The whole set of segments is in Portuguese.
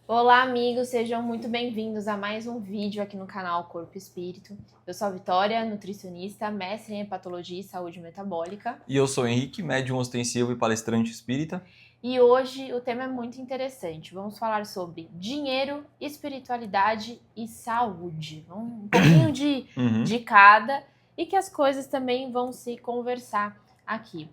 Olá, amigos, sejam muito bem-vindos a mais um vídeo aqui no canal Corpo e Espírito. Eu sou a Vitória, nutricionista, mestre em hepatologia e saúde metabólica. E eu sou o Henrique, médium ostensivo e palestrante espírita. E hoje o tema é muito interessante. Vamos falar sobre dinheiro, espiritualidade e saúde. Um pouquinho de cada e que as coisas também vão se conversar aqui.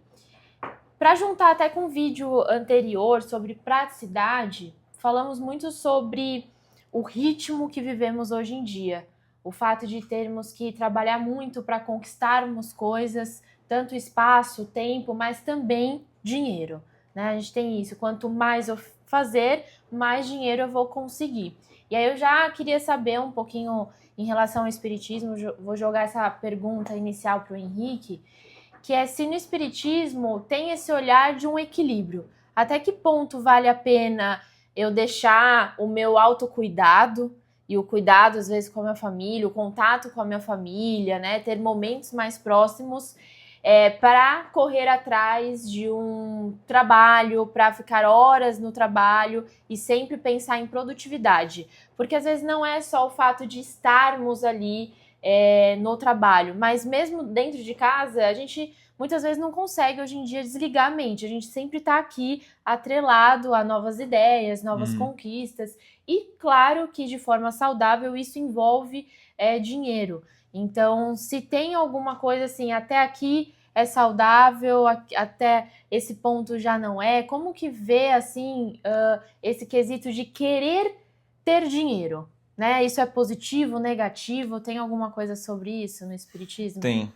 Para juntar até com o vídeo anterior sobre praticidade, falamos muito sobre o ritmo que vivemos hoje em dia. O fato de termos que trabalhar muito para conquistarmos coisas, tanto espaço, tempo, mas também dinheiro. Né? A gente tem isso, quanto mais eu fazer, mais dinheiro eu vou conseguir. E aí eu já queria saber um pouquinho em relação ao espiritismo, vou jogar essa pergunta inicial para o Henrique, que é se no espiritismo tem esse olhar de um equilíbrio. Até que ponto vale a pena eu deixar o meu autocuidado e o cuidado, às vezes, com a minha família, o contato com a minha família, né? Ter momentos mais próximos para correr atrás de um trabalho, para ficar horas no trabalho e sempre pensar em produtividade. Porque às vezes não é só o fato de estarmos ali no trabalho, mas mesmo dentro de casa, a gente muitas vezes não consegue hoje em dia desligar a mente. A gente sempre está aqui atrelado a novas ideias, novas conquistas. E claro que de forma saudável isso envolve dinheiro. Então, se tem alguma coisa assim, até aqui é saudável, até esse ponto já não é, como que vê assim esse quesito de querer ter dinheiro? Né? Isso é positivo, negativo? Tem alguma coisa sobre isso no espiritismo? Tem.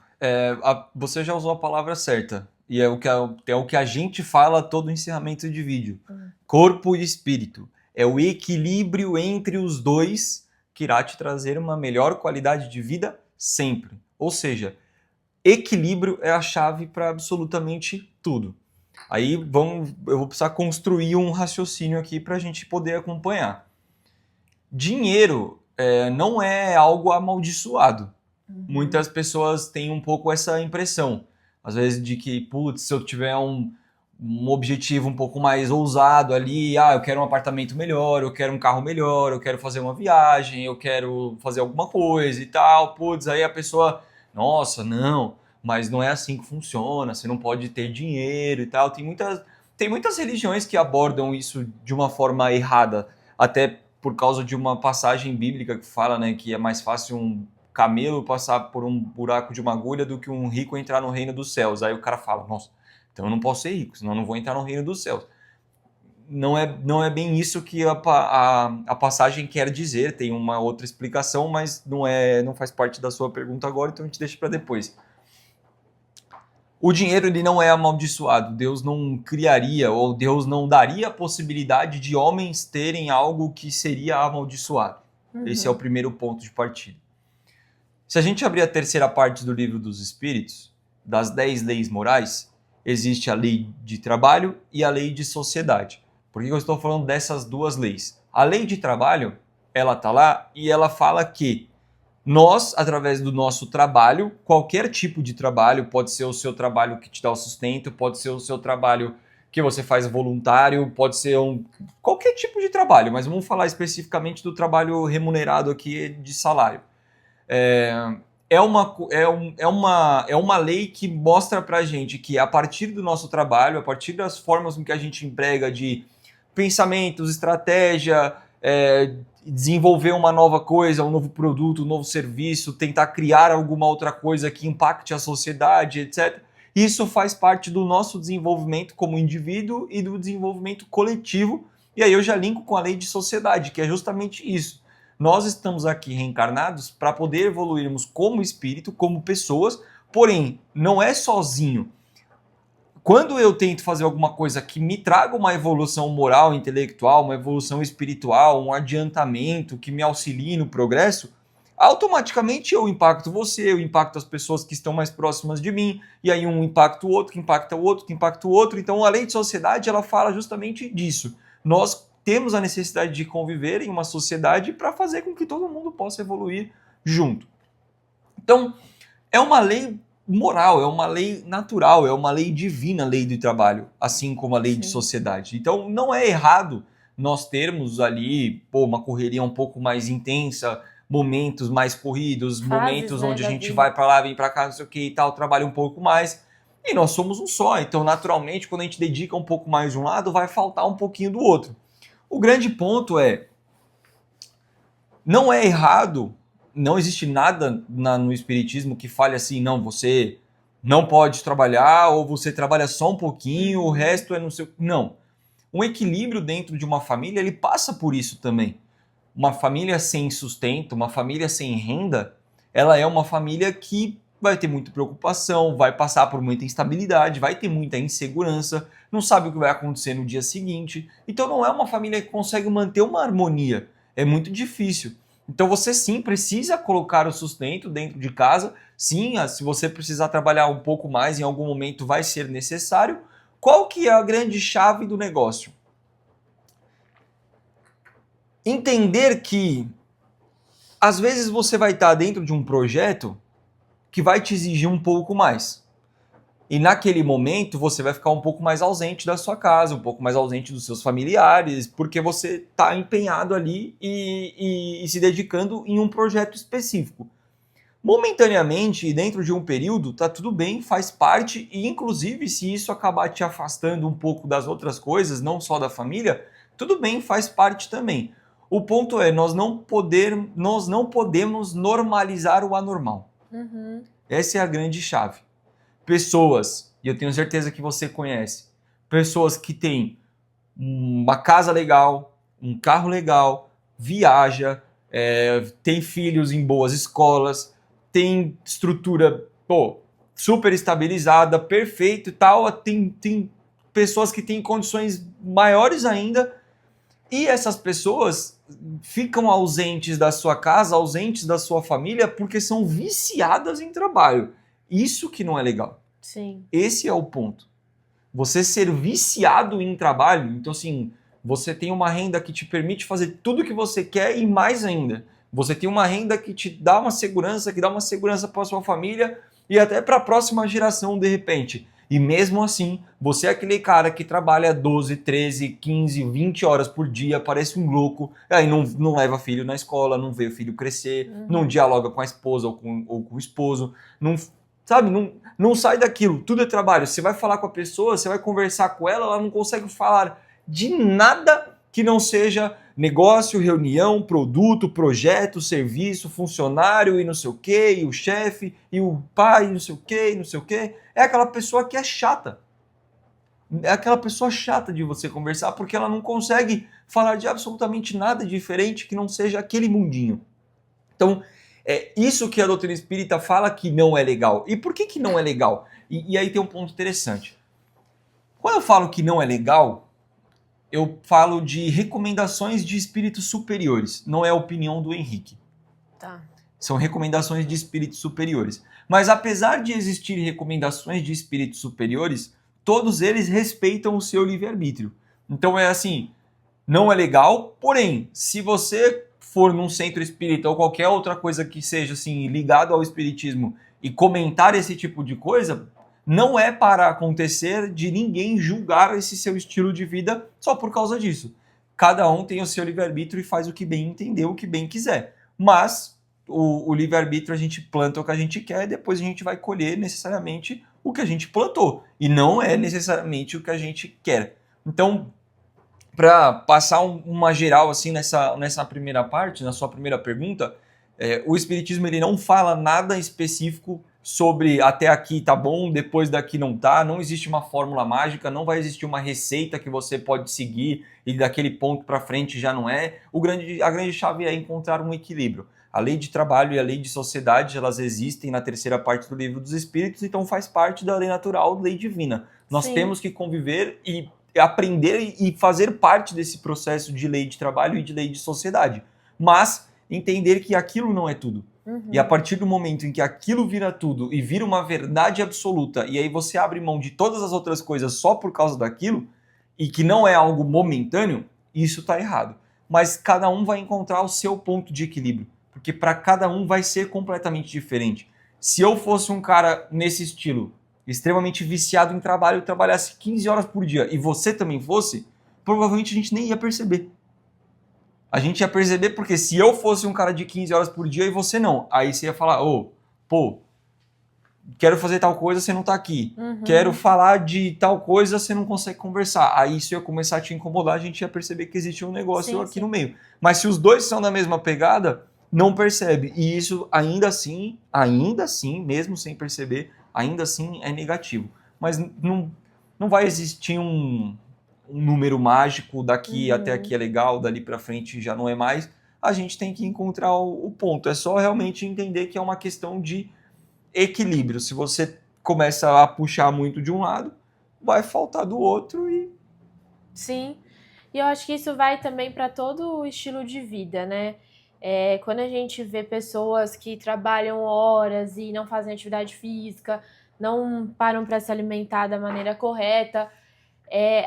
Você já usou a palavra certa. E é o que a gente fala todo encerramento de vídeo. Corpo e espírito. É o equilíbrio entre os dois que irá te trazer uma melhor qualidade de vida sempre. Ou seja, equilíbrio é a chave para absolutamente tudo. Aí eu vou precisar construir um raciocínio aqui para a gente poder acompanhar. Dinheiro não é algo amaldiçoado. Muitas pessoas têm um pouco essa impressão, às vezes, de que, putz, se eu tiver um objetivo um pouco mais ousado ali, eu quero um apartamento melhor, eu quero um carro melhor, eu quero fazer uma viagem, eu quero fazer alguma coisa e tal, putz, aí a pessoa, nossa, não, mas não é assim que funciona, você não pode ter dinheiro e tal. Tem muitas religiões que abordam isso de uma forma errada, até por causa de uma passagem bíblica que fala, né, que é mais fácil um camelo passar por um buraco de uma agulha do que um rico entrar no reino dos céus. Aí o cara fala, nossa, então eu não posso ser rico, senão eu não vou entrar no reino dos céus. Não é bem isso que a passagem quer dizer, tem uma outra explicação, mas não faz parte da sua pergunta agora, então a gente deixa para depois. O dinheiro ele não é amaldiçoado, Deus não criaria ou Deus não daria a possibilidade de homens terem algo que seria amaldiçoado. Esse é o primeiro ponto de partida. Se a gente abrir a terceira parte do Livro dos Espíritos, das 10 leis morais, existe a lei de trabalho e a lei de sociedade. Por que eu estou falando dessas duas leis? A lei de trabalho, ela está lá e ela fala que nós, através do nosso trabalho, qualquer tipo de trabalho, pode ser o seu trabalho que te dá o sustento, pode ser o seu trabalho que você faz voluntário, pode ser qualquer tipo de trabalho, mas vamos falar especificamente do trabalho remunerado aqui de salário. É uma lei que mostra pra gente que a partir do nosso trabalho, a partir das formas com que a gente emprega de pensamentos, estratégia, desenvolver uma nova coisa, um novo produto, um novo serviço, tentar criar alguma outra coisa que impacte a sociedade, etc. Isso faz parte do nosso desenvolvimento como indivíduo e do desenvolvimento coletivo. E aí eu já linko com a lei de sociedade, que é justamente isso. Nós estamos aqui reencarnados para poder evoluirmos como espírito, como pessoas, porém, não é sozinho. Quando eu tento fazer alguma coisa que me traga uma evolução moral, intelectual, uma evolução espiritual, um adiantamento que me auxilie no progresso, automaticamente eu impacto você, eu impacto as pessoas que estão mais próximas de mim, e aí um impacta o outro, que impacta o outro, que impacta o outro. Então a lei de sociedade ela fala justamente disso. Nós temos a necessidade de conviver em uma sociedade para fazer com que todo mundo possa evoluir junto. Então, é uma lei moral, é uma lei natural, é uma lei divina, a lei do trabalho, assim como a lei de sociedade. Então, não é errado nós termos ali uma correria um pouco mais intensa, momentos mais corridos, momentos onde a gente vai para lá, vem para cá, não sei o que e tal, trabalha um pouco mais. E nós somos um só, então naturalmente quando a gente dedica um pouco mais de um lado, vai faltar um pouquinho do outro. O grande ponto é, não é errado, não existe nada no espiritismo que fale assim, não, você não pode trabalhar ou você trabalha só um pouquinho, o resto é no seu... Não. Um equilíbrio dentro de uma família, ele passa por isso também. Uma família sem sustento, uma família sem renda, ela é uma família que vai ter muita preocupação, vai passar por muita instabilidade, vai ter muita insegurança, não sabe o que vai acontecer no dia seguinte. Então não é uma família que consegue manter uma harmonia. É muito difícil. Então você sim precisa colocar o sustento dentro de casa. Sim, se você precisar trabalhar um pouco mais, em algum momento vai ser necessário. Qual que é a grande chave do negócio? Entender que às vezes você vai estar dentro de um projeto que vai te exigir um pouco mais. E naquele momento você vai ficar um pouco mais ausente da sua casa, um pouco mais ausente dos seus familiares, porque você está empenhado ali e se dedicando em um projeto específico. Momentaneamente, dentro de um período, tá tudo bem, faz parte, e inclusive se isso acabar te afastando um pouco das outras coisas, não só da família, tudo bem, faz parte também. O ponto é, nós não podemos normalizar o anormal. Uhum. Essa é a grande chave. Pessoas, e eu tenho certeza que você conhece, pessoas que têm uma casa legal, um carro legal, viaja, tem filhos em boas escolas, tem estrutura super estabilizada, perfeito e tal, tem pessoas que têm condições maiores ainda, e essas pessoas ficam ausentes da sua casa, ausentes da sua família, porque são viciadas em trabalho. Isso que não é legal. Sim. Esse é o ponto. Você ser viciado em trabalho, então assim, você tem uma renda que te permite fazer tudo o que você quer e mais ainda. Você tem uma renda que te dá uma segurança, que dá uma segurança para sua família e até para a próxima geração de repente. E mesmo assim, você é aquele cara que trabalha 12, 13, 15, 20 horas por dia, parece um louco, aí não leva filho na escola, não vê o filho crescer, não dialoga com a esposa ou com o esposo, não sai daquilo, tudo é trabalho. Você vai falar com a pessoa, você vai conversar com ela, ela não consegue falar de nada que não seja negócio, reunião, produto, projeto, serviço, funcionário e não sei o que, e o chefe, e o pai, e não sei o que, e não sei o que. É aquela pessoa que é chata. É aquela pessoa chata de você conversar porque ela não consegue falar de absolutamente nada diferente que não seja aquele mundinho. Então, é isso que a doutrina espírita fala que não é legal. E por que não é legal? E aí tem um ponto interessante. Quando eu falo que não é legal, eu falo de recomendações de espíritos superiores. Não é a opinião do Henrique. Tá. São recomendações de espíritos superiores. Mas apesar de existir recomendações de espíritos superiores, todos eles respeitam o seu livre-arbítrio. Então é assim, não é legal, porém, se você for num centro espírita ou qualquer outra coisa que seja assim ligado ao espiritismo e comentar esse tipo de coisa, não é para acontecer de ninguém julgar esse seu estilo de vida só por causa disso. Cada um tem o seu livre-arbítrio e faz o que bem entender, o que bem quiser. Mas o livre-arbítrio a gente planta o que a gente quer e depois a gente vai colher necessariamente o que a gente plantou. E não é necessariamente o que a gente quer. Então, para passar uma geral assim nessa primeira parte, na sua primeira pergunta, o espiritismo ele não fala nada específico sobre até aqui tá bom, depois daqui não tá, não existe uma fórmula mágica, não vai existir uma receita que você pode seguir e daquele ponto para frente já não é. A grande chave é encontrar um equilíbrio. A lei de trabalho e a lei de sociedade, elas existem na terceira parte do Livro dos Espíritos, então faz parte da lei natural, lei divina. Nós temos que conviver e aprender e fazer parte desse processo de lei de trabalho e de lei de sociedade. Mas entender que aquilo não é tudo. E a partir do momento em que aquilo vira tudo e vira uma verdade absoluta, e aí você abre mão de todas as outras coisas só por causa daquilo, e que não é algo momentâneo, isso está errado. Mas cada um vai encontrar o seu ponto de equilíbrio, porque para cada um vai ser completamente diferente. Se eu fosse um cara nesse estilo, extremamente viciado em trabalho, eu trabalhasse 15 horas por dia, e você também fosse, provavelmente a gente nem ia perceber. A gente ia perceber porque se eu fosse um cara de 15 horas por dia e você não, aí você ia falar, pô, quero fazer tal coisa, você não tá aqui. Quero falar de tal coisa, você não consegue conversar. Aí isso ia começar a te incomodar, a gente ia perceber que existe um negócio aqui no meio. Mas se os dois são da mesma pegada, não percebe. E isso ainda assim, mesmo sem perceber, ainda assim é negativo. Mas não vai existir um número mágico, daqui até aqui é legal, dali para frente já não é mais. A gente tem que encontrar o ponto. É só realmente entender que é uma questão de equilíbrio. Se você começa a puxar muito de um lado, vai faltar do outro e... Sim, e eu acho que isso vai também para todo o estilo de vida, né? Quando a gente vê pessoas que trabalham horas e não fazem atividade física, não param para se alimentar da maneira correta,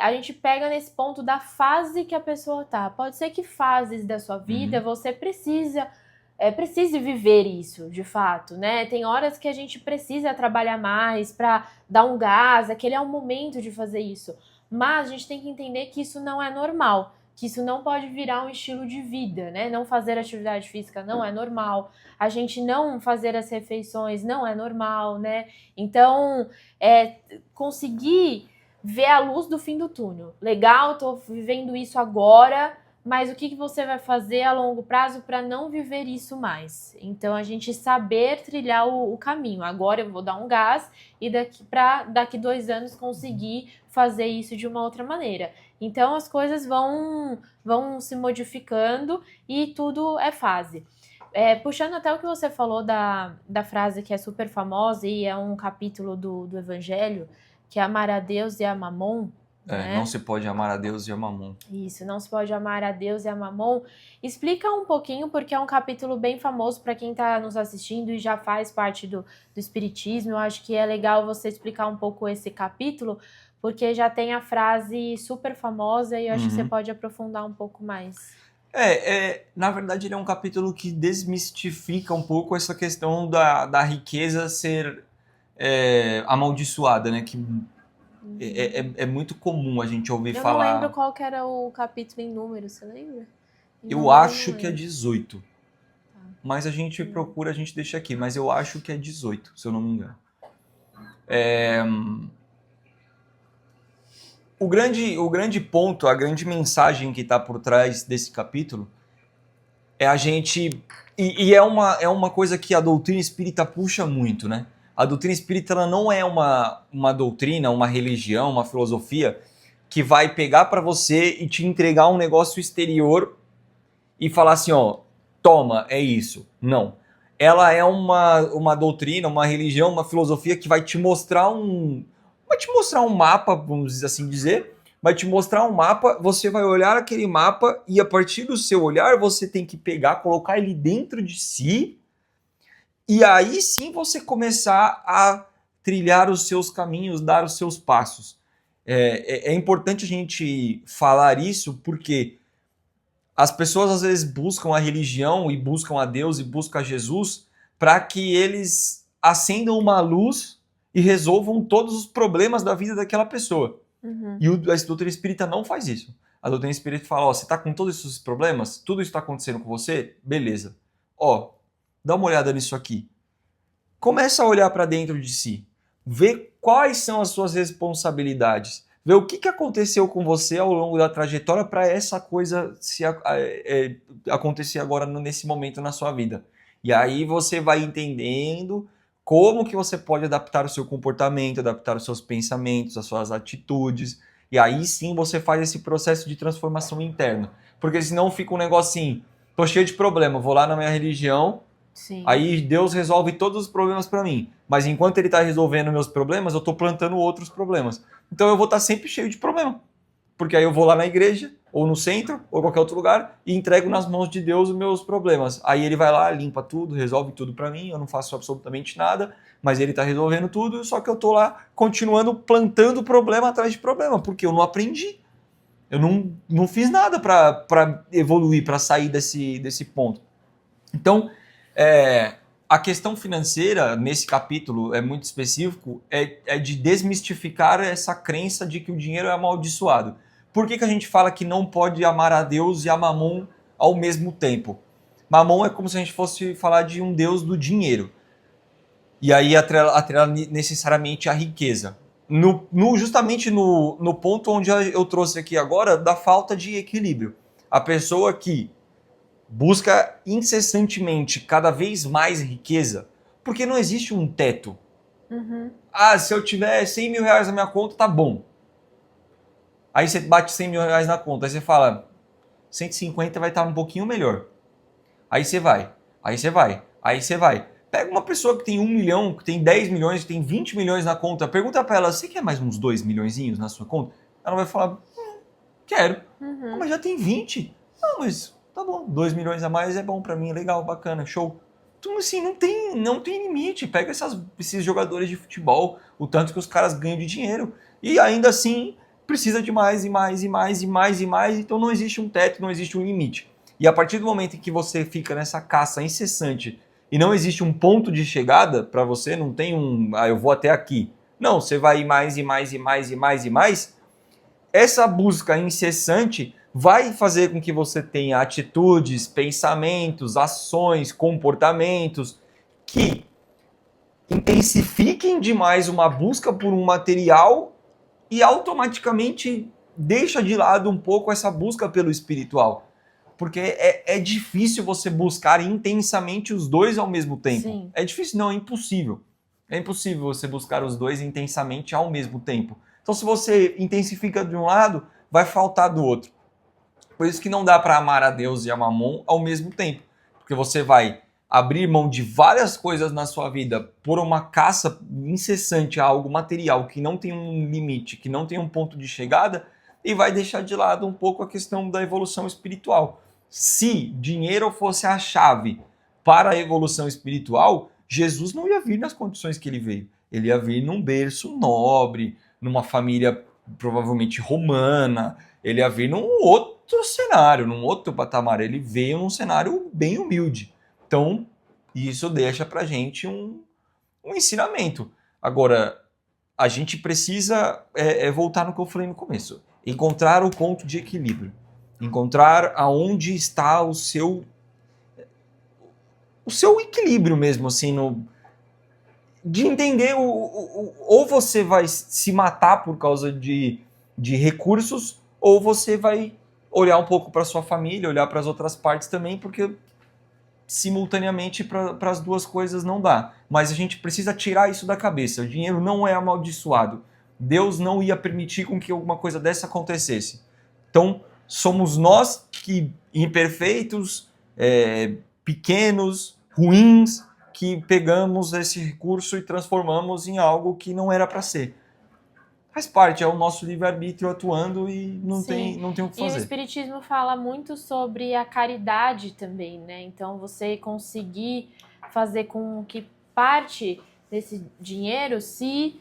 a gente pega nesse ponto da fase que a pessoa tá. Pode ser que fases da sua vida você precise viver isso, de fato, né? Tem horas que a gente precisa trabalhar mais para dar um gás, aquele é o momento de fazer isso. Mas a gente tem que entender que isso não é normal, que isso não pode virar um estilo de vida, né? Não fazer atividade física não é normal, a gente não fazer as refeições não é normal, né? Então, conseguir ver a luz do fim do túnel. Legal, tô vivendo isso agora, mas o que você vai fazer a longo prazo para não viver isso mais? Então, a gente saber trilhar o caminho. Agora eu vou dar um gás e daqui 2 anos conseguir fazer isso de uma outra maneira. Então, as coisas vão se modificando e tudo é fase. Puxando até o que você falou da frase que é super famosa e é um capítulo do Evangelho, que é amar a Deus e a Mamon. Né? Não se pode amar a Deus e a Mamon. Isso, não se pode amar a Deus e a Mamon. Explica um pouquinho, porque é um capítulo bem famoso para quem está nos assistindo e já faz parte do Espiritismo. Eu acho que é legal você explicar um pouco esse capítulo, porque já tem a frase super famosa e eu acho que você pode aprofundar um pouco mais. Na verdade, ele é um capítulo que desmistifica um pouco essa questão da riqueza ser amaldiçoada, né? Que é muito comum a gente ouvir falar... Eu não lembro qual que era o capítulo em número, você lembra? Eu acho que é 18. Tá. Mas a gente procura, a gente deixa aqui. Mas eu acho que é 18, se eu não me engano. O grande ponto, a grande mensagem que está por trás desse capítulo é a gente... E é uma coisa que a doutrina espírita puxa muito, né? A doutrina espírita ela não é uma doutrina, uma religião, uma filosofia que vai pegar para você e te entregar um negócio exterior e falar assim, toma, é isso. Não. Ela é uma doutrina, uma religião, uma filosofia que vai te mostrar um mapa, vamos assim dizer, vai te mostrar um mapa, você vai olhar aquele mapa e a partir do seu olhar você tem que pegar, colocar ele dentro de si e aí sim você começar a trilhar os seus caminhos, dar os seus passos. É importante a gente falar isso porque as pessoas às vezes buscam a religião e buscam a Deus e buscam a Jesus para que eles acendam uma luz e resolvam todos os problemas da vida daquela pessoa. E a doutrina espírita não faz isso. A doutrina espírita fala, você está com todos esses problemas? Tudo isso está acontecendo com você? Beleza. Dá uma olhada nisso aqui. Começa a olhar para dentro de si. Vê quais são as suas responsabilidades. Vê o que aconteceu com você ao longo da trajetória para essa coisa acontecer agora nesse momento na sua vida. E aí você vai entendendo como que você pode adaptar o seu comportamento, adaptar os seus pensamentos, as suas atitudes. E aí sim você faz esse processo de transformação interna. Porque senão fica um negócio assim, tô cheio de problema, vou lá na minha religião, sim. Aí Deus resolve todos os problemas para mim. Mas enquanto ele está resolvendo meus problemas, eu estou plantando outros problemas. Então eu vou estar sempre cheio de problema. Porque aí eu vou lá na igreja, ou no centro, ou qualquer outro lugar, e entrego nas mãos de Deus os meus problemas. Aí ele vai lá, limpa tudo, resolve tudo para mim, eu não faço absolutamente nada, mas ele está resolvendo tudo, só que eu estou lá continuando plantando problema atrás de problema, porque eu não aprendi. Eu não fiz nada para evoluir, para sair desse ponto. Então, a questão financeira, nesse capítulo, é muito específico, é de desmistificar essa crença de que o dinheiro é amaldiçoado. Por que a gente fala que não pode amar a Deus e a Mamon ao mesmo tempo? Mamon é como se a gente fosse falar de um deus do dinheiro. E aí atrela necessariamente a riqueza. Justamente no ponto onde eu trouxe aqui agora, da falta de equilíbrio. A pessoa que busca incessantemente cada vez mais riqueza, porque não existe um teto. Uhum. Se eu tiver 100 mil reais na minha conta, tá bom. Aí você bate 100 mil reais na conta, aí você fala, 150 vai estar um pouquinho melhor. Aí você vai. Pega uma pessoa que tem 1 milhão, que tem 10 milhões, que tem 20 milhões na conta, pergunta pra ela, você quer mais uns 2 milhõezinhos na sua conta? Ela vai falar, quero. Uhum. Mas já tem 20. Não, mas tá bom, 2 milhões a mais é bom pra mim, legal, bacana, show. Então assim, não tem limite. Pega esses jogadores de futebol, o tanto que os caras ganham de dinheiro. E ainda assim, precisa de mais e mais e mais e mais e mais. Então não existe um teto, não existe um limite. E a partir do momento em que você fica nessa caça incessante e não existe um ponto de chegada para você, não tem eu vou até aqui. Não, você vai mais e mais e mais e mais e mais. Essa busca incessante vai fazer com que você tenha atitudes, pensamentos, ações, comportamentos que intensifiquem demais uma busca por um material e automaticamente deixa de lado um pouco essa busca pelo espiritual. Porque é difícil você buscar intensamente os dois ao mesmo tempo. Sim. É difícil? Não, é impossível. É impossível você buscar os dois intensamente ao mesmo tempo. Então, se você intensifica de um lado, vai faltar do outro. Por isso que não dá para amar a Deus e a Mamon ao mesmo tempo. Porque você vai abrir mão de várias coisas na sua vida por uma caça incessante a algo material que não tem um limite, que não tem um ponto de chegada, e vai deixar de lado um pouco a questão da evolução espiritual. Se dinheiro fosse a chave para a evolução espiritual, Jesus não ia vir nas condições que ele veio. Ele ia vir num berço nobre, numa família provavelmente romana, ele ia vir num outro cenário, num outro patamar. Ele veio num cenário bem humilde. Então, isso deixa pra gente um ensinamento. Agora, a gente precisa voltar no que eu falei no começo. Encontrar o ponto de equilíbrio. Encontrar aonde está o seu equilíbrio mesmo, assim, de entender ou você vai se matar por causa de recursos, ou você vai olhar um pouco para sua família, olhar para as outras partes também, porque simultaneamente para as duas coisas não dá. Mas a gente precisa tirar isso da cabeça. O dinheiro não é amaldiçoado. Deus não ia permitir com que alguma coisa dessa acontecesse. Então, somos nós que, imperfeitos, pequenos, ruins, que pegamos esse recurso e transformamos em algo que não era para ser. Faz parte, é o nosso livre-arbítrio atuando e não tem o que fazer. E o Espiritismo fala muito sobre a caridade também, né? Então, você conseguir fazer com que parte desse dinheiro se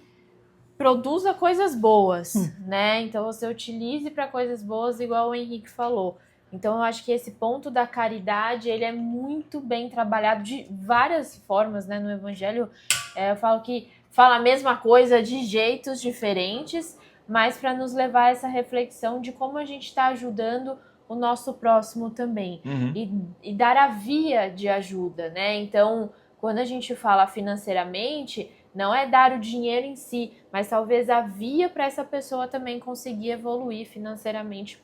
produza coisas boas, né? Então, você utilize para coisas boas, igual o Henrique falou. Então, eu acho que esse ponto da caridade, ele é muito bem trabalhado de várias formas, né? No Evangelho, eu falo que fala a mesma coisa de jeitos diferentes, mas para nos levar a essa reflexão de como a gente está ajudando o nosso próximo também. E dar a via de ajuda, né? Então, quando a gente fala financeiramente, não é dar o dinheiro em si, mas talvez a via para essa pessoa também conseguir evoluir financeiramente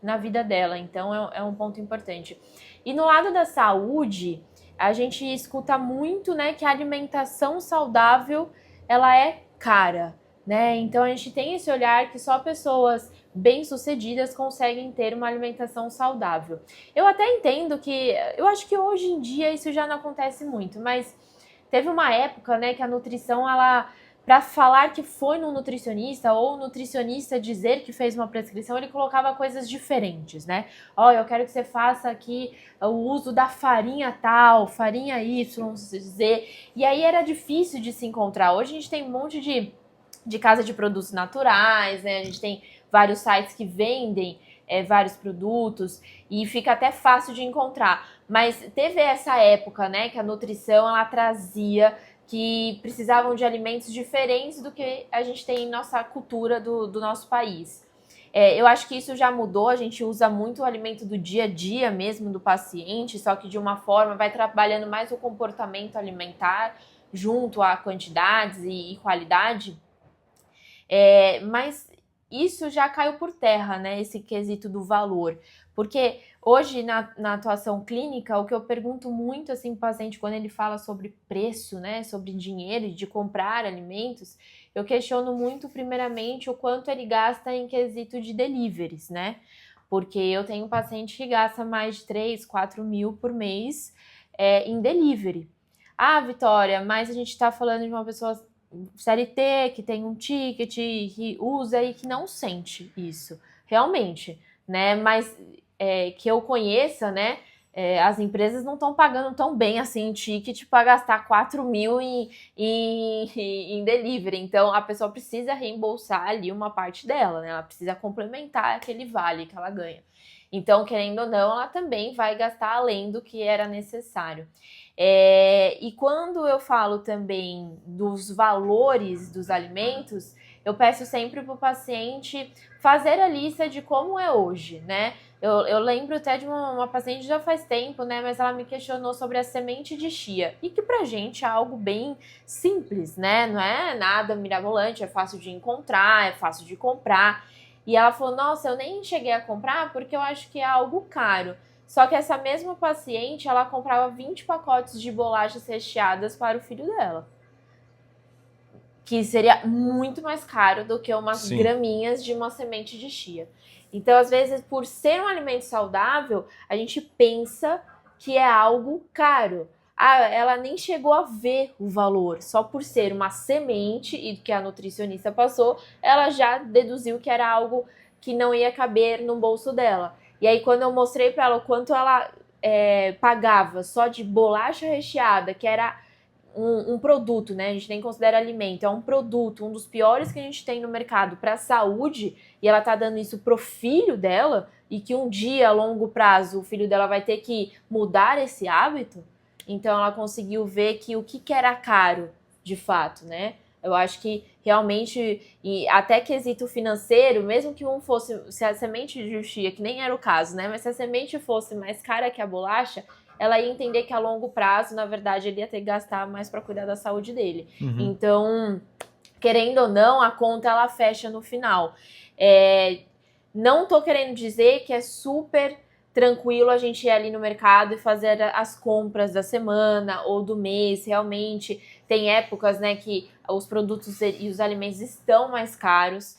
na vida dela. Então, é um ponto importante. E no lado da saúde, a gente escuta muito, né, que a alimentação saudável, ela é cara, né? Então, a gente tem esse olhar que só pessoas bem-sucedidas conseguem ter uma alimentação saudável. Eu até entendo que, eu acho que hoje em dia isso já não acontece muito, mas teve uma época, né, que a nutrição, ela, para falar que foi no nutricionista ou o nutricionista dizer que fez uma prescrição, ele colocava coisas diferentes, né? Eu quero que você faça aqui o uso da farinha tal, farinha Y, Z. E aí era difícil de se encontrar. Hoje a gente tem um monte de casa de produtos naturais, né? A gente tem vários sites que vendem vários produtos e fica até fácil de encontrar. Mas teve essa época, né, que a nutrição, ela trazia que precisavam de alimentos diferentes do que a gente tem em nossa cultura do nosso país. Eu acho que isso já mudou, a gente usa muito o alimento do dia a dia mesmo do paciente, só que de uma forma vai trabalhando mais o comportamento alimentar junto a quantidades e qualidade. Mas isso já caiu por terra, né? Esse quesito do valor. Porque hoje, na atuação clínica, o que eu pergunto muito assim, pro paciente, quando ele fala sobre preço, né? Sobre dinheiro e de comprar alimentos, eu questiono muito, primeiramente, o quanto ele gasta em quesito de deliveries, né? Porque eu tenho um paciente que gasta mais de 3, 4 mil por mês em delivery. Ah, Vitória, mas a gente tá falando de uma pessoa CLT, que tem um ticket, que usa e que não sente isso, realmente, né? Mas que eu conheça, né? As empresas não estão pagando tão bem assim ticket para gastar 4 mil em delivery. Então a pessoa precisa reembolsar ali uma parte dela, né? Ela precisa complementar aquele vale que ela ganha. Então, querendo ou não, ela também vai gastar além do que era necessário. E quando eu falo também dos valores dos alimentos, eu peço sempre para o paciente fazer a lista de como é hoje, né? Eu lembro até de uma paciente já faz tempo, né? Mas ela me questionou sobre a semente de chia. E que pra gente é algo bem simples, né? Não é nada mirabolante, é fácil de encontrar, é fácil de comprar. E ela falou, nossa, eu nem cheguei a comprar porque eu acho que é algo caro. Só que essa mesma paciente, ela comprava 20 pacotes de bolachas recheadas para o filho dela. Que seria muito mais caro do que umas graminhas de uma semente de chia. Então, às vezes, por ser um alimento saudável, a gente pensa que é algo caro. Ah, ela nem chegou a ver o valor. Só por ser uma semente e que a nutricionista passou, ela já deduziu que era algo que não ia caber no bolso dela. E aí, quando eu mostrei para ela o quanto ela pagava só de bolacha recheada, que era um produto, né? A gente nem considera alimento, é um produto, um dos piores que a gente tem no mercado para a saúde, e ela tá dando isso pro filho dela, e que um dia, a longo prazo, o filho dela vai ter que mudar esse hábito. Então ela conseguiu ver que o que era caro, de fato, né? Eu acho que realmente, e até quesito financeiro, mesmo que um fosse, se a semente de chia, que nem era o caso, né? Mas se a semente fosse mais cara que a bolacha, ela ia entender que a longo prazo, na verdade, ele ia ter que gastar mais para cuidar da saúde dele. Uhum. Então, querendo ou não, a conta ela fecha no final. Não tô querendo dizer que é super tranquilo a gente ir ali no mercado e fazer as compras da semana ou do mês. Realmente tem épocas, né, que os produtos e os alimentos estão mais caros.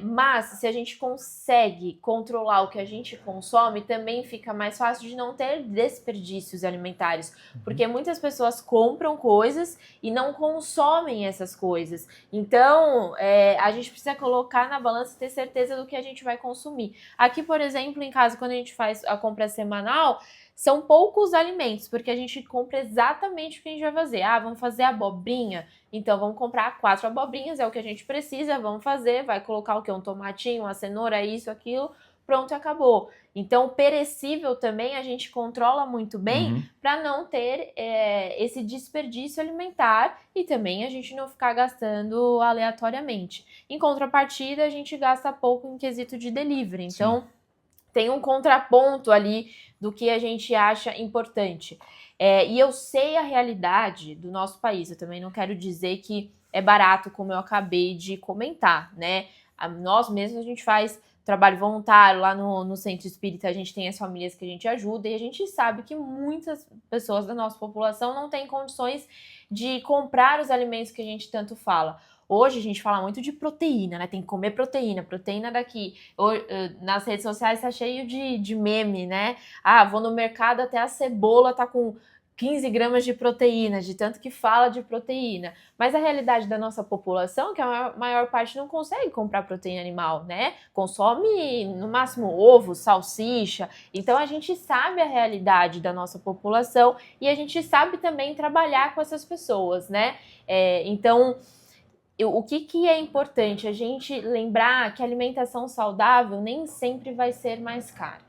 Mas se a gente consegue controlar o que a gente consome, também fica mais fácil de não ter desperdícios alimentares, porque muitas pessoas compram coisas e não consomem essas coisas. Então, a gente precisa colocar na balança e ter certeza do que a gente vai consumir. Aqui, por exemplo, em casa, quando a gente faz a compra semanal, são poucos alimentos, porque a gente compra exatamente o que a gente vai fazer. Ah, vamos fazer abobrinha? Então, vamos comprar 4 abobrinhas, é o que a gente precisa, vamos fazer, vai colocar o quê? Um tomatinho, uma cenoura, isso, aquilo, pronto, acabou. Então, perecível também a gente controla muito bem para não ter esse desperdício alimentar e também a gente não ficar gastando aleatoriamente. Em contrapartida, a gente gasta pouco em quesito de delivery, então tem um contraponto ali do que a gente acha importante. E eu sei a realidade do nosso país, eu também não quero dizer que é barato, como eu acabei de comentar, né? Nós mesmos a gente faz trabalho voluntário lá no Centro Espírita, a gente tem as famílias que a gente ajuda e a gente sabe que muitas pessoas da nossa população não têm condições de comprar os alimentos que a gente tanto fala. Hoje a gente fala muito de proteína, né? Tem que comer proteína daqui. Nas redes sociais tá cheio de meme, né? Ah, vou no mercado, até a cebola tá com 15 gramas de proteína, de tanto que fala de proteína. Mas a realidade da nossa população, que a maior parte não consegue comprar proteína animal, né? Consome no máximo ovo, salsicha. Então a gente sabe a realidade da nossa população e a gente sabe também trabalhar com essas pessoas, né? Então, o que é importante? A gente lembrar que a alimentação saudável nem sempre vai ser mais cara.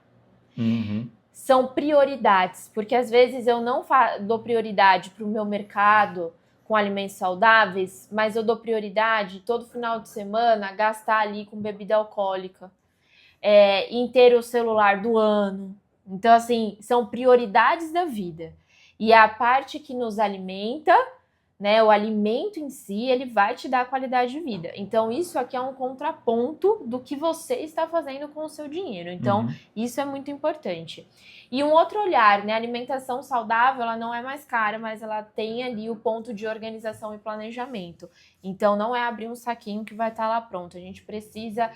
São prioridades, porque às vezes eu não dou prioridade para o meu mercado com alimentos saudáveis, mas eu dou prioridade todo final de semana a gastar ali com bebida alcoólica, em ter o celular do ano. Então, assim, são prioridades da vida. E a parte que nos alimenta, né, o alimento em si, ele vai te dar qualidade de vida. Então, isso aqui é um contraponto do que você está fazendo com o seu dinheiro. Então, isso é muito importante. E um outro olhar, né, a alimentação saudável, ela não é mais cara, mas ela tem ali o ponto de organização e planejamento. Então, não é abrir um saquinho que vai estar lá pronto. A gente precisa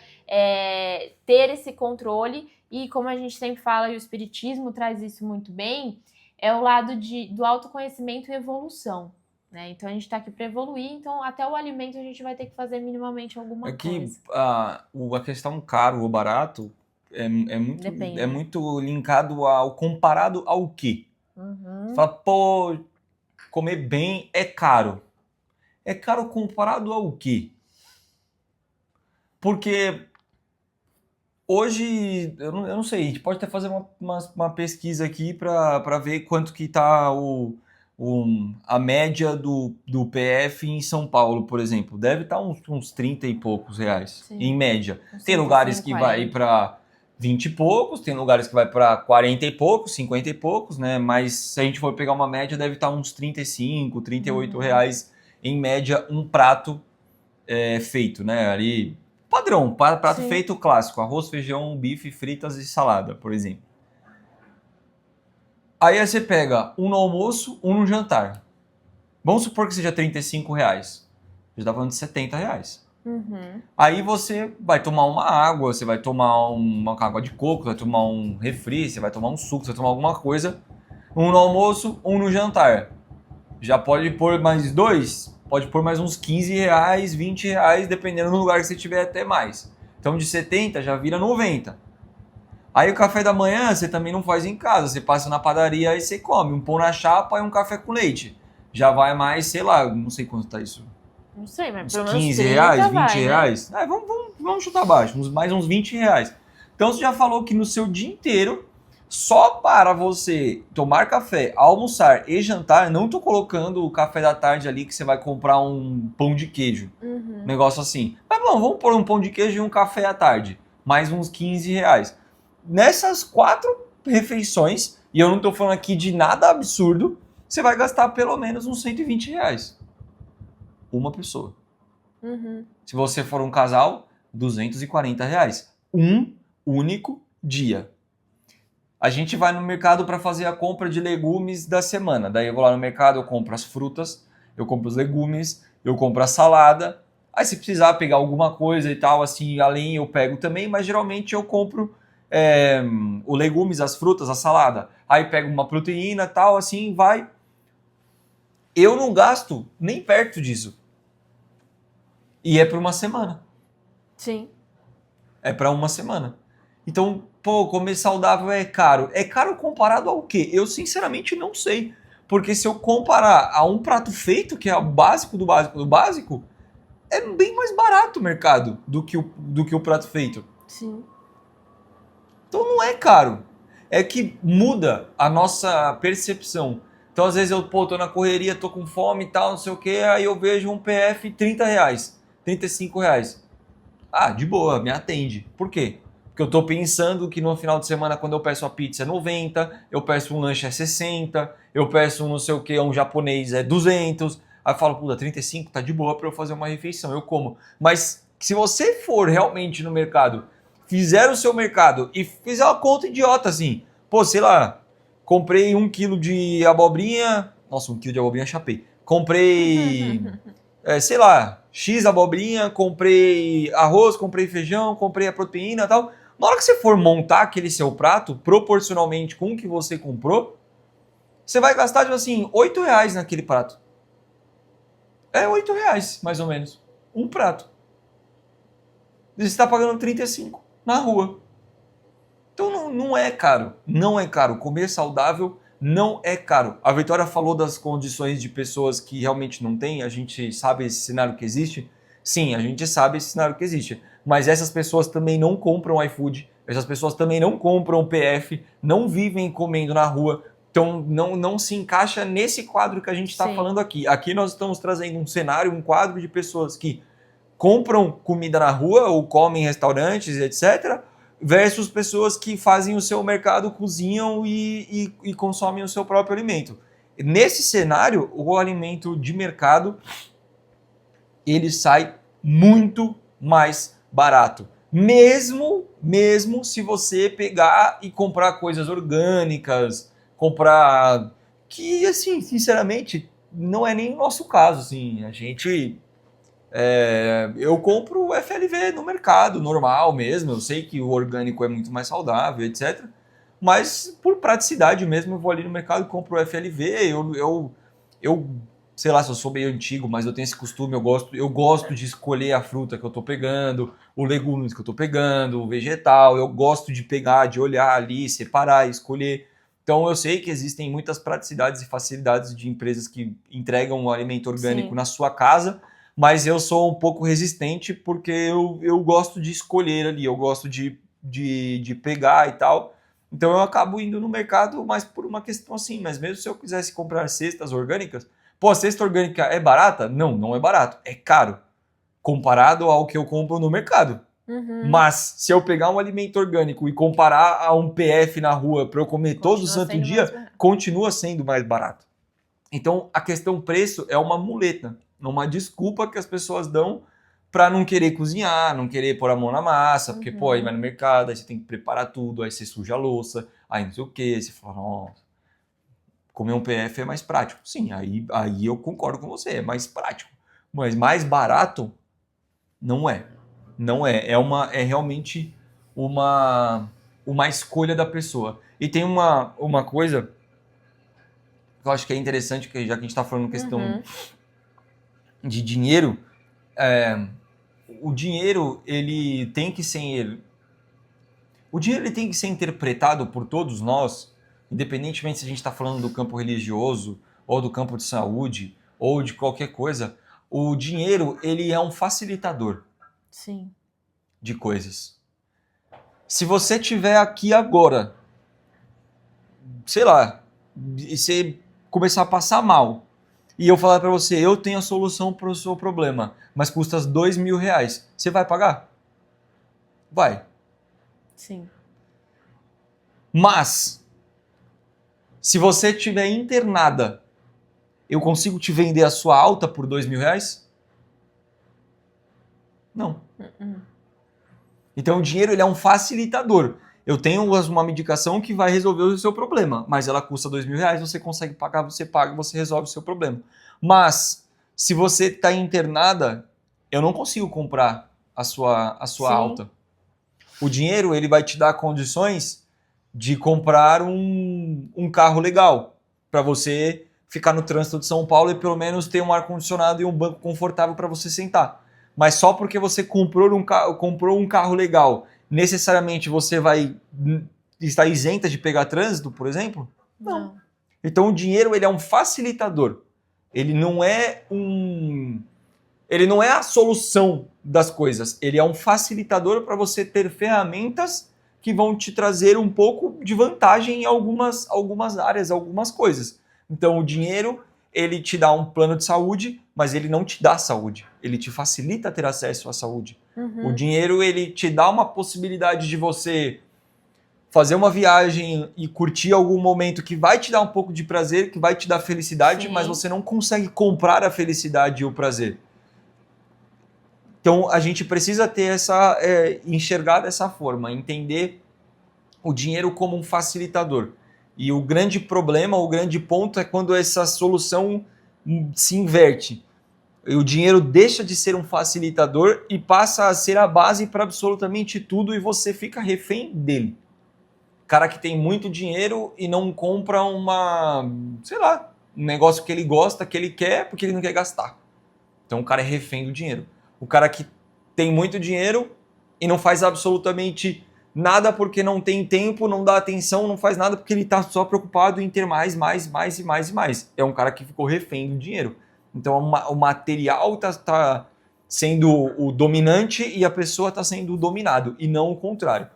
ter esse controle e, como a gente sempre fala, e o Espiritismo traz isso muito bem, é o lado do autoconhecimento e evolução. Né? Então a gente está aqui para evoluir, então até o alimento a gente vai ter que fazer minimamente alguma coisa. A questão caro ou barato é muito linkado ao comparado ao quê? Você fala, pô, comer bem é caro. É caro comparado ao quê? Porque hoje, eu não sei, a gente pode até fazer uma pesquisa aqui para ver quanto que está a média do PF em São Paulo, por exemplo. Deve estar uns 30 e poucos reais, sim, em média. Tem lugares que vai para 20 e poucos, tem lugares que vai para 40 e poucos, 50 e poucos, né? Mas se a gente for pegar uma média, deve estar uns 35, 38 reais, em média, um prato feito, né? Ali, padrão, prato, sim, feito clássico, arroz, feijão, bife, fritas e salada, por exemplo. Aí você pega um no almoço, um no jantar. Vamos supor que seja 35 reais. Já está falando de 70 reais. Aí você vai tomar uma água, você vai tomar uma água de coco, vai tomar um refri, você vai tomar um suco, você vai tomar alguma coisa. Um no almoço, um no jantar. Já pode pôr mais 2, pode pôr mais uns 15 reais, 20 reais, dependendo do lugar que você tiver, até mais. Então de 70 já vira 90. Aí o café da manhã você também não faz em casa, você passa na padaria e você come um pão na chapa e um café com leite. Já vai mais, sei lá, não sei quanto tá isso. Não sei, mas uns pelo menos 15 reais, 20 vai, reais. Né? Vamos chutar baixo, mais uns 20 reais. Então você já falou que no seu dia inteiro, só para você tomar café, almoçar e jantar, não tô colocando o café da tarde ali que você vai comprar um pão de queijo. Negócio assim. Mas bom, vamos pôr um pão de queijo e um café à tarde. Mais uns 15 reais. Nessas 4 refeições, e eu não estou falando aqui de nada absurdo, você vai gastar pelo menos uns 120 reais. Uma pessoa. Se você for um casal, 240 reais. Um único dia. A gente vai no mercado para fazer a compra de legumes da semana. Daí eu vou lá no mercado, eu compro as frutas, eu compro os legumes, eu compro a salada. Aí se precisar pegar alguma coisa e tal, assim, além eu pego também, mas geralmente eu compro os legumes, as frutas, a salada. Aí pego uma proteína, tal, assim, vai. Eu não gasto nem perto disso. E é para uma semana. Sim. É para uma semana. Então, pô, comer saudável é caro. É caro comparado ao quê? Eu sinceramente não sei. Porque se eu comparar a um prato feito, que é o básico do básico do básico, é bem mais barato o mercado do que o prato feito. Sim. Então não é caro. É que muda a nossa percepção. Então às vezes eu tô na correria, tô com fome e tal, não sei o que, aí eu vejo um PF 30 reais, 35 reais. Ah, de boa, me atende. Por quê? Porque eu tô pensando que no final de semana, quando eu peço a pizza é 90, eu peço um lanche é 60, eu peço um não sei o que, um japonês é 200. Aí eu falo, puta, 35 tá de boa para eu fazer uma refeição, eu como. Mas se você for realmente no mercado, fizer o seu mercado e fizer uma conta idiota assim, pô, sei lá, comprei 1 quilo de abobrinha, nossa, 1 quilo de abobrinha chapei. Comprei, sei lá, X abobrinha, comprei arroz, comprei feijão, comprei a proteína e tal. Na hora que você for montar aquele seu prato, proporcionalmente com o que você comprou, você vai gastar, tipo assim, 8 reais naquele prato. É 8 reais, mais ou menos. Um prato. Você está pagando 35 na rua. Então não é caro. Não é caro. Comer saudável não é caro. A Vitória falou das condições de pessoas que realmente não têm. A gente sabe esse cenário que existe. Sim, a gente sabe esse cenário que existe. Mas essas pessoas também não compram iFood. Essas pessoas também não compram PF. Não vivem comendo na rua. Então, não se encaixa nesse quadro que a gente está falando aqui. Aqui nós estamos trazendo um cenário, um quadro de pessoas que compram comida na rua ou comem em restaurantes, etc., versus pessoas que fazem o seu mercado, cozinham e consomem o seu próprio alimento. Nesse cenário, o alimento de mercado, ele sai muito mais barato. Mesmo se você pegar e comprar coisas orgânicas, comprar... que, assim, sinceramente, não é nem o nosso caso, assim. A gente... eu compro o FLV no mercado, normal mesmo. Eu sei que o orgânico é muito mais saudável, etc. Mas, por praticidade mesmo, eu vou ali no mercado e compro o FLV. Eu sei lá se eu sou meio antigo, mas eu tenho esse costume. Eu gosto de escolher a fruta que eu tô pegando, os legumes que eu tô pegando, o vegetal. Eu gosto de pegar, de olhar ali, separar, escolher. Então eu sei que existem muitas praticidades e facilidades de empresas que entregam um alimento orgânico na sua casa, mas eu sou um pouco resistente porque eu gosto de escolher ali, eu gosto de pegar e tal. Então eu acabo indo no mercado mais por uma questão assim, mas mesmo se eu quisesse comprar cestas orgânicas, pô, a cesta orgânica é barata? Não é barato, é caro, comparado ao que eu compro no mercado. Mas se eu pegar um alimento orgânico e comparar a um PF na rua para eu comer todo santo dia, continua sendo mais barato. Então a questão preço é uma muleta, uma desculpa que as pessoas dão para não querer cozinhar, não querer pôr a mão na massa, porque pô, aí vai no mercado, aí você tem que preparar tudo, aí você suja a louça, aí não sei o que, você fala, nossa, comer um PF é mais prático. Sim, aí eu concordo com você, é mais prático. Mas mais barato não é. Não é. É realmente uma escolha da pessoa. E tem uma coisa que eu acho que é interessante, que já que a gente está falando questão de dinheiro, o dinheiro ele tem que ser interpretado por todos nós, independentemente se a gente está falando do campo religioso ou do campo de saúde ou de qualquer coisa. O dinheiro ele é um facilitador. Sim. De coisas. Se você tiver aqui agora, sei lá, e você começar a passar mal, e eu falar para você, eu tenho a solução para o seu problema, mas custa R$2.000, você vai pagar? Vai. Sim. Mas, se você estiver internada, eu consigo te vender a sua alta por R$2.000? Não. Então o dinheiro ele é um facilitador. Eu tenho uma medicação que vai resolver o seu problema, mas ela custa R$2.000, você consegue pagar, você paga, você resolve o seu problema. Mas se você está internada, eu não consigo comprar a sua alta. O dinheiro ele vai te dar condições de comprar um carro legal para você ficar no trânsito de São Paulo e pelo menos ter um ar-condicionado e um banco confortável para você sentar. Mas só porque você comprou um carro legal, necessariamente você vai estar isenta de pegar trânsito, por exemplo? Não. Então o dinheiro ele é um facilitador. Ele não é a solução das coisas. Ele é um facilitador para você ter ferramentas que vão te trazer um pouco de vantagem em algumas áreas, algumas coisas. Então o dinheiro ele te dá um plano de saúde, mas ele não te dá saúde. Ele te facilita ter acesso à saúde. O dinheiro ele te dá uma possibilidade de você fazer uma viagem e curtir algum momento que vai te dar um pouco de prazer, que vai te dar felicidade, mas você não consegue comprar a felicidade e o prazer. Então a gente precisa ter enxergar dessa forma, entender o dinheiro como um facilitador. E o grande problema, o grande ponto é quando essa solução se inverte. O dinheiro deixa de ser um facilitador e passa a ser a base para absolutamente tudo e você fica refém dele. Cara que tem muito dinheiro e não compra um negócio que ele gosta, que ele quer, porque ele não quer gastar. Então o cara é refém do dinheiro. O cara que tem muito dinheiro e não faz absolutamente nada porque não tem tempo, não dá atenção, não faz nada porque ele está só preocupado em ter mais. É um cara que ficou refém do dinheiro. Então o material está sendo o dominante e a pessoa está sendo o dominado, e não o contrário.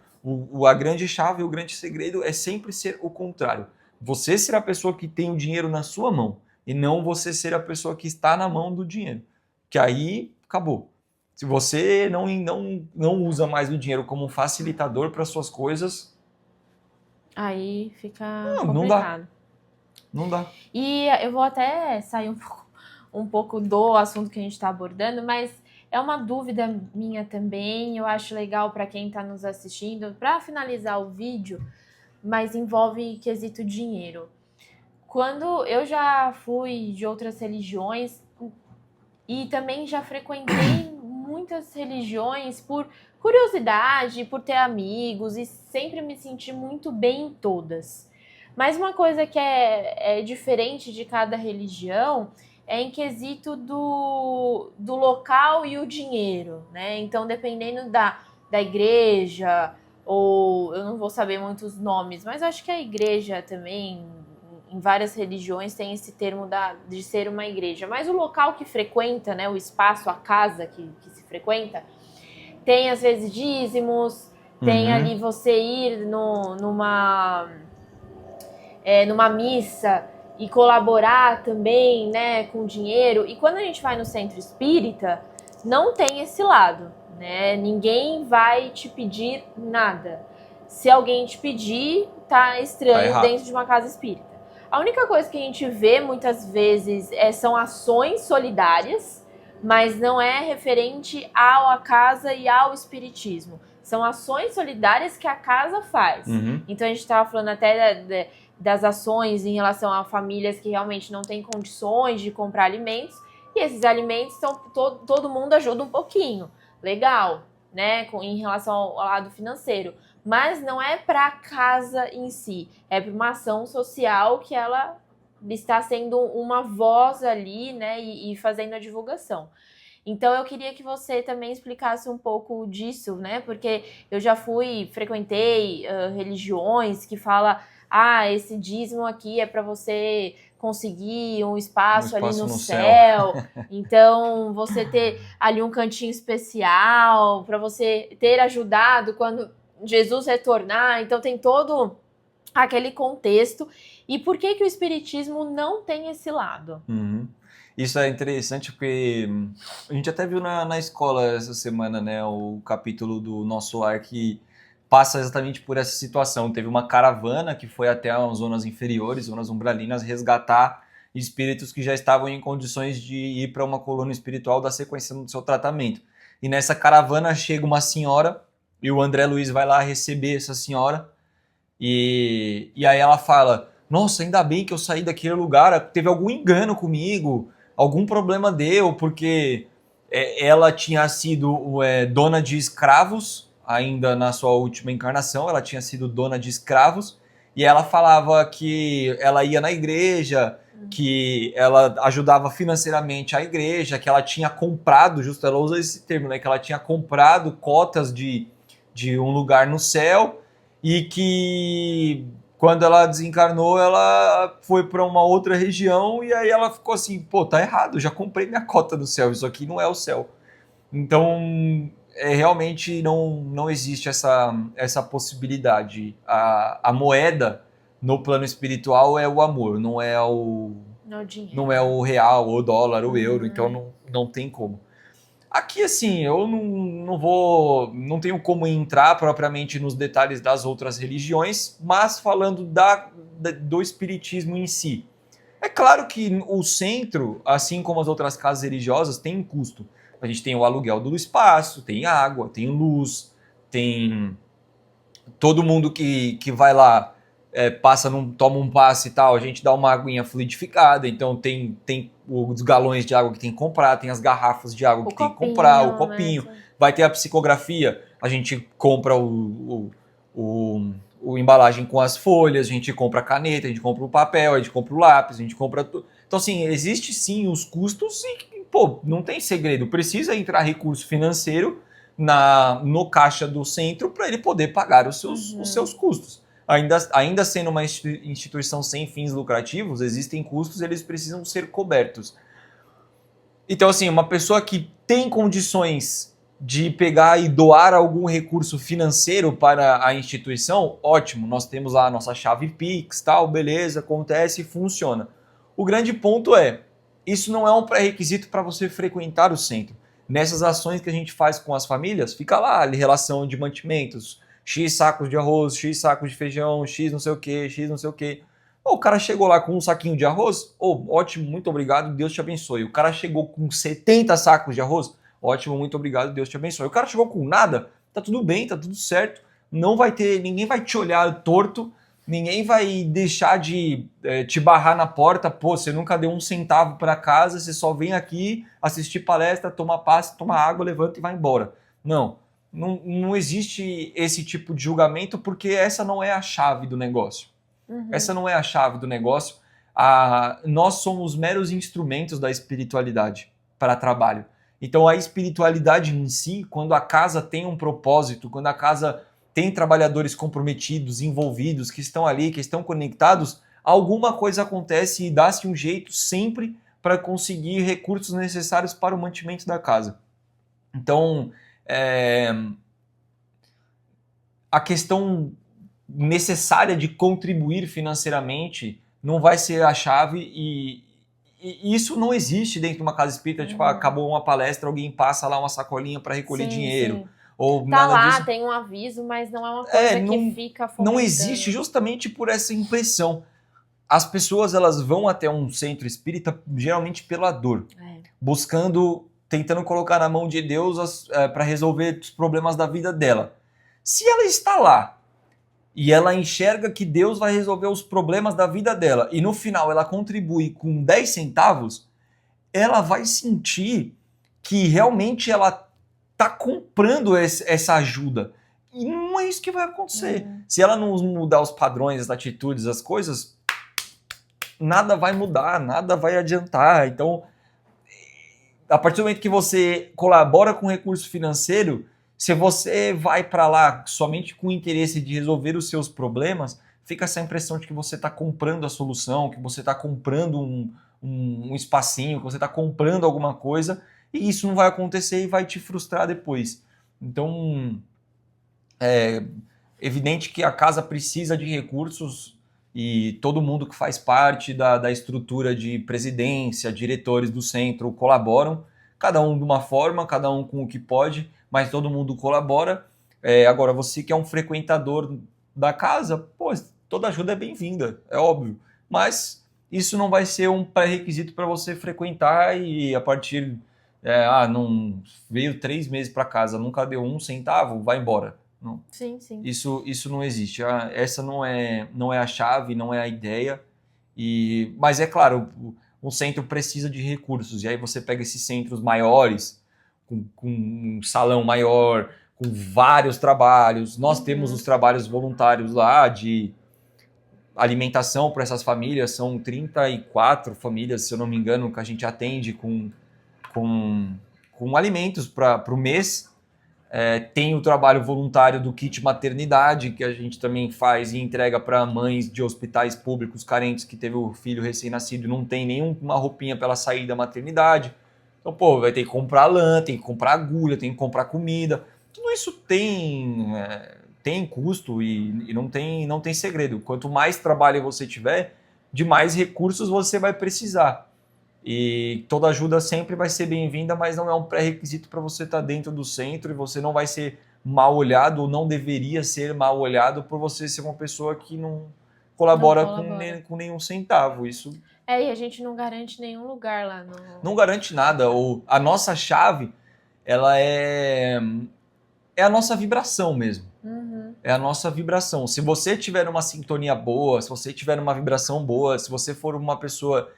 A grande chave, o grande segredo é sempre ser o contrário. Você ser a pessoa que tem o dinheiro na sua mão e não você ser a pessoa que está na mão do dinheiro. Que aí acabou. Se você não usa mais o dinheiro como um facilitador para suas coisas, aí fica não dá. complicado. Não dá. E eu vou até sair um pouco do assunto que a gente está abordando, mas é uma dúvida minha também. Eu acho legal para quem está nos assistindo, para finalizar o vídeo, mas envolve quesito dinheiro. Quando eu já fui de outras religiões e também já frequentei muitas religiões por curiosidade, por ter amigos e sempre me senti muito bem em todas. Mas uma coisa que é diferente de cada religião é em quesito do local e o dinheiro, né? Então, dependendo da igreja, ou eu não vou saber muitos nomes, mas acho que a igreja também, em várias religiões, tem esse termo de ser uma igreja. Mas o local que frequenta, né, o espaço, a casa que se frequenta, tem às vezes dízimos, tem ali você ir numa missa e colaborar também, né, com dinheiro. E quando a gente vai no centro espírita, não tem esse lado, né? Ninguém vai te pedir nada. Se alguém te pedir, tá estranho dentro de uma casa espírita. A única coisa que a gente vê muitas vezes são ações solidárias, mas não é referente à casa e ao espiritismo. São ações solidárias que a casa faz. Então a gente estava falando até das ações em relação a famílias que realmente não têm condições de comprar alimentos, e esses alimentos todo mundo ajuda um pouquinho. Legal, né? Em relação ao lado financeiro. Mas não é para a casa em si, é para uma ação social que ela está sendo uma voz ali, né, e fazendo a divulgação. Então eu queria que você também explicasse um pouco disso, né, porque eu já frequentei religiões que falam, esse dízimo aqui é para você conseguir um espaço ali no céu. Então você ter ali um cantinho especial para você ter ajudado quando Jesus retornar. Então tem todo aquele contexto. E por que o espiritismo não tem esse lado? Isso é interessante porque a gente até viu na escola essa semana, né, o capítulo do Nosso Lar que passa exatamente por essa situação. Teve uma caravana que foi até as zonas inferiores, zonas umbralinas, resgatar espíritos que já estavam em condições de ir para uma colônia espiritual da sequência do seu tratamento. E nessa caravana chega uma senhora e o André Luiz vai lá receber essa senhora e aí ela fala, nossa, ainda bem que eu saí daquele lugar, teve algum engano comigo, algum problema deu, porque ela tinha sido dona de escravos, ainda na sua última encarnação, ela tinha sido dona de escravos, e ela falava que ela ia na igreja, que ela ajudava financeiramente a igreja, que ela tinha comprado, justo ela usa esse termo, né, que ela tinha comprado cotas de um lugar no céu, e que quando ela desencarnou, ela foi para uma outra região, e aí ela ficou assim, pô, tá errado, já comprei minha cota do céu, isso aqui não é o céu. Então, realmente não existe essa possibilidade. A moeda no plano espiritual é o amor, não é o real, o dólar, o euro, então não tem como. Aqui, assim, eu não tenho como entrar propriamente nos detalhes das outras religiões, mas falando do espiritismo em si. É claro que o centro, assim como as outras casas religiosas, tem um custo. A gente tem o aluguel do espaço, tem água, tem luz, tem todo mundo que vai lá, toma um passe e tal, a gente dá uma aguinha fluidificada, então tem os galões de água que tem que comprar, tem as garrafas de água que tem que comprar, o copinho, né? Vai ter a psicografia, a gente compra o embalagem com as folhas, a gente compra a caneta, a gente compra o papel, a gente compra o lápis, a gente compra tudo. Então, assim, existe sim os custos e, pô, não tem segredo. Precisa entrar recurso financeiro no caixa do centro para ele poder pagar os seus custos. Ainda sendo uma instituição sem fins lucrativos, existem custos, eles precisam ser cobertos. Então, assim, uma pessoa que tem condições de pegar e doar algum recurso financeiro para a instituição, ótimo, nós temos lá a nossa chave Pix, tal, beleza, acontece e funciona. O grande ponto é, isso não é um pré-requisito para você frequentar o centro. Nessas ações que a gente faz com as famílias, fica lá a relação de mantimentos, X sacos de arroz, X sacos de feijão, X não sei o que, X não sei o que. O cara chegou lá com um saquinho de arroz, ótimo, muito obrigado, Deus te abençoe. O cara chegou com 70 sacos de arroz, ótimo, muito obrigado, Deus te abençoe. O cara chegou com nada, tá tudo bem, tá tudo certo, não vai ter, ninguém vai te olhar torto, ninguém vai deixar de te barrar na porta, pô, você nunca deu um centavo para casa, você só vem aqui assistir palestra, toma passe, toma água, levanta e vai embora. Não existe esse tipo de julgamento porque essa não é a chave do negócio. Uhum. Essa não é a chave do negócio. Nós somos meros instrumentos da espiritualidade para trabalho. Então a espiritualidade em si, quando a casa tem um propósito, quando a casa tem trabalhadores comprometidos, envolvidos, que estão ali, que estão conectados, alguma coisa acontece e dá-se um jeito sempre para conseguir recursos necessários para o mantimento da casa. Então, a questão necessária de contribuir financeiramente não vai ser a chave e isso não existe dentro de uma casa espírita, tipo, acabou uma palestra, alguém passa lá uma sacolinha para recolher dinheiro. Sim. Ou tá nada lá, disso. tem um aviso, mas não é uma coisa que fica fomentando. Não existe justamente por essa impressão. As pessoas elas vão até um centro espírita geralmente pela dor, tentando colocar na mão de Deus para resolver os problemas da vida dela. Se ela está lá e ela enxerga que Deus vai resolver os problemas da vida dela e no final ela contribui com 10 centavos, ela vai sentir que realmente ela está comprando essa ajuda. E não é isso que vai acontecer. Se ela não mudar os padrões, as atitudes, as coisas, nada vai mudar, nada vai adiantar. Então, a partir do momento que você colabora com recurso financeiro, se você vai para lá somente com o interesse de resolver os seus problemas, fica essa impressão de que você está comprando a solução, que você está comprando um espacinho, que você está comprando alguma coisa, e isso não vai acontecer e vai te frustrar depois. Então, é evidente que a casa precisa de recursos e todo mundo que faz parte da estrutura de presidência, diretores do centro colaboram, cada um de uma forma, cada um com o que pode, mas todo mundo colabora. Agora, você que é um frequentador da casa, pô, toda ajuda é bem-vinda, é óbvio, mas isso não vai ser um pré-requisito para você frequentar e a partir... não veio 3 meses para casa, nunca deu 1 centavo, vai embora. Não. Sim, sim. Isso não existe. Essa não é a chave, não é a ideia. Mas é claro, um centro precisa de recursos. E aí você pega esses centros maiores, com um salão maior, com vários trabalhos. Nós temos os trabalhos voluntários lá de alimentação para essas famílias. São 34 famílias, se eu não me engano, que a gente atende com alimentos para o mês. Tem o trabalho voluntário do kit maternidade, que a gente também faz e entrega para mães de hospitais públicos carentes que teve o filho recém-nascido e não tem nenhuma roupinha para ela sair da maternidade. Então, pô, vai ter que comprar lã, tem que comprar agulha, tem que comprar comida. Tudo isso tem custo e não tem segredo. Quanto mais trabalho você tiver, de mais recursos você vai precisar. E toda ajuda sempre vai ser bem-vinda, mas não é um pré-requisito para você estar dentro do centro e você não vai ser mal olhado ou não deveria ser mal olhado por você ser uma pessoa que não colabora. Com nenhum centavo. Isso... e a gente não garante nenhum lugar lá. Não garante nada. A nossa chave, ela é a nossa vibração mesmo. É a nossa vibração. Se você tiver uma sintonia boa, se você tiver uma vibração boa, se você for uma pessoa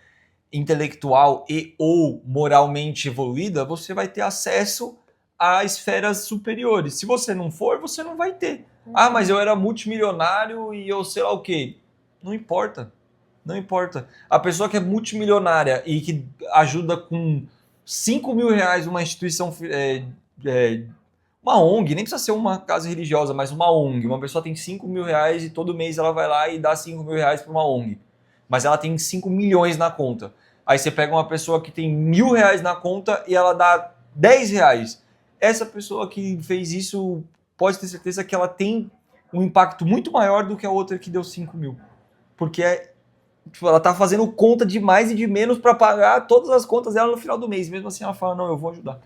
intelectual e ou moralmente evoluída, você vai ter acesso a esferas superiores. Se você não for, você não vai ter. Mas eu era multimilionário e eu sei lá o quê. Não importa. Não importa. A pessoa que é multimilionária e que ajuda com 5 mil reais uma instituição, uma ONG, nem precisa ser uma casa religiosa, mas uma ONG. Uma pessoa tem 5 mil reais e todo mês ela vai lá e dá 5 mil reais para uma ONG. Mas ela tem 5 milhões na conta. Aí você pega uma pessoa que tem 1.000 reais na conta e ela dá 10 reais. essa pessoa que fez isso, pode ter certeza que ela tem um impacto muito maior do que a outra que deu 5 mil. Porque ela tá fazendo conta de mais e de menos para pagar todas as contas dela no final do mês. Mesmo assim ela fala, não, eu vou ajudar.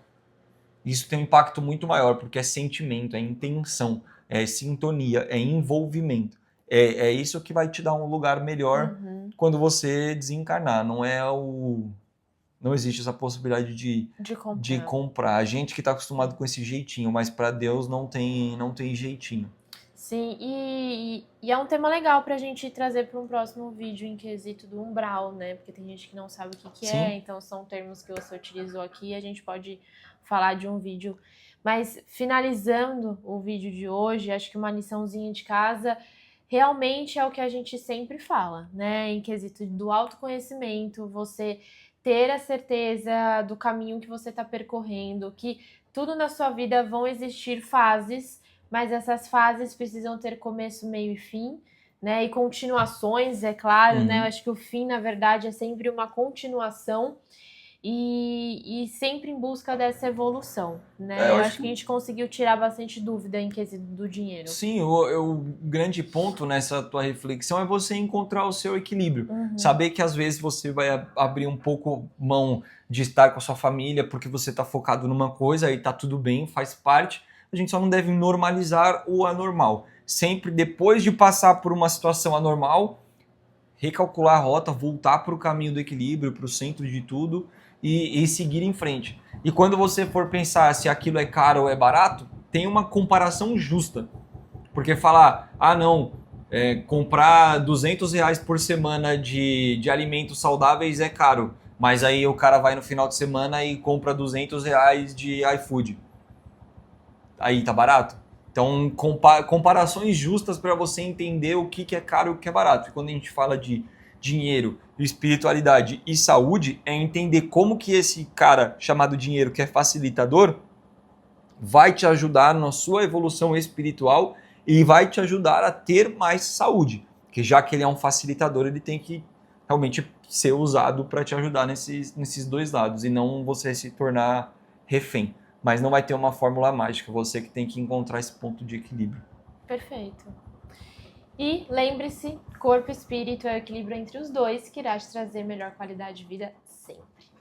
Isso tem um impacto muito maior, porque é sentimento, é intenção, é sintonia, é envolvimento. É isso que vai te dar um lugar melhor quando você desencarnar. Não existe essa possibilidade de comprar. A gente que está acostumado com esse jeitinho, mas para Deus não tem jeitinho. Sim, e é um tema legal pra gente trazer para um próximo vídeo em quesito do umbral, né? Porque tem gente que não sabe o que é, então são termos que você utilizou aqui e a gente pode falar de um vídeo. Mas finalizando o vídeo de hoje, acho que uma liçãozinha de casa realmente é o que a gente sempre fala, né? Em quesito do autoconhecimento, você ter a certeza do caminho que você está percorrendo, que tudo na sua vida vão existir fases, mas essas fases precisam ter começo, meio e fim, né? E continuações, é claro, né? Eu acho que o fim, na verdade, é sempre uma continuação e sempre em busca dessa evolução, né? Eu acho que a gente conseguiu tirar bastante dúvida em quesito do dinheiro. Sim, o grande ponto nessa tua reflexão é você encontrar o seu equilíbrio. Saber que às vezes você vai abrir um pouco mão de estar com a sua família porque você está focado numa coisa e tá tudo bem, faz parte. A gente só não deve normalizar o anormal. Sempre depois de passar por uma situação anormal, recalcular a rota, voltar para o caminho do equilíbrio, para o centro de tudo e seguir em frente. E quando você for pensar se aquilo é caro ou é barato, tem uma comparação justa. Porque falar, comprar R$200 por semana de alimentos saudáveis é caro, mas aí o cara vai no final de semana e compra R$200 de iFood. Aí tá barato? Então, comparações justas para você entender o que é caro e o que é barato. E quando a gente fala de dinheiro, espiritualidade e saúde, é entender como que esse cara chamado dinheiro, que é facilitador, vai te ajudar na sua evolução espiritual e vai te ajudar a ter mais saúde. Porque já que ele é um facilitador, ele tem que realmente ser usado para te ajudar nesses dois lados e não você se tornar refém. Mas não vai ter uma fórmula mágica, você que tem que encontrar esse ponto de equilíbrio. Perfeito. E lembre-se, corpo e espírito é o equilíbrio entre os dois que irá te trazer melhor qualidade de vida sempre.